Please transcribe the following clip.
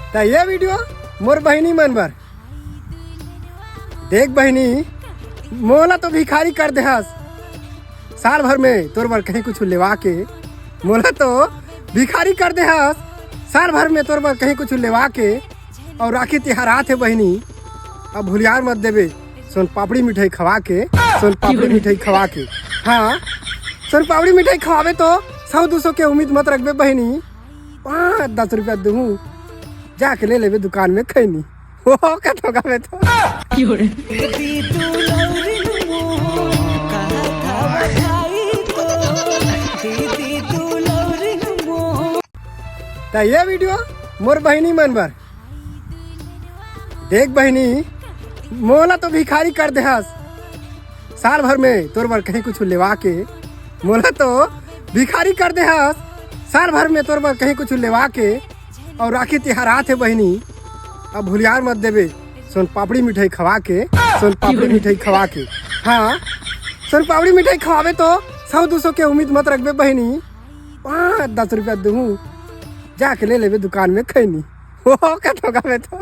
तो ये वीडियो मोर बहनी मन बर। देख बहनी, मोला तो भिखारी कर दे हस साल भर में तोर बर कहीं कुछ लेवा के। मोला तो भिखारी कर दे हस साल भर में तोर बर कहीं कुछ लेवा के। और राखी तिहार आत है बहनी, अब भूलियार मत देवे सोन पापड़ी मिठाई खवा के। सोन पापड़ी मिठाई खवा के, हाँ सोन पापड़ी मिठाई खवावे तो 100-200 के उम्मीद मत रखबे बहनी। 5-10 रुपया दूँ जाके ले लेवे दुकान में खैनी। वो कत होगा मैं तो तो ये वीडियो मोर बहनी मन बर। देख बहनी, मोला तो भिखारी कर दे हस साल भर में तोर बर कहीं कुछ लेवा के। मोला तो भिखारी कर दे हस साल भर में तोर बर कहीं कुछ लेवा के। और राखी तिहार आत है बहनी, अब भूलियार मत देवे सोन पापड़ी मिठाई खवा के। सोन पापड़ी मिठाई खवा के, हाँ सोन पापड़ी मिठाई खवावे तो 100-200 के उम्मीद मत रखबे बहनी। 5-10 रुपया दूँ जाके ले लेवे दुकान में खैनी। वो कत होगा मैं तो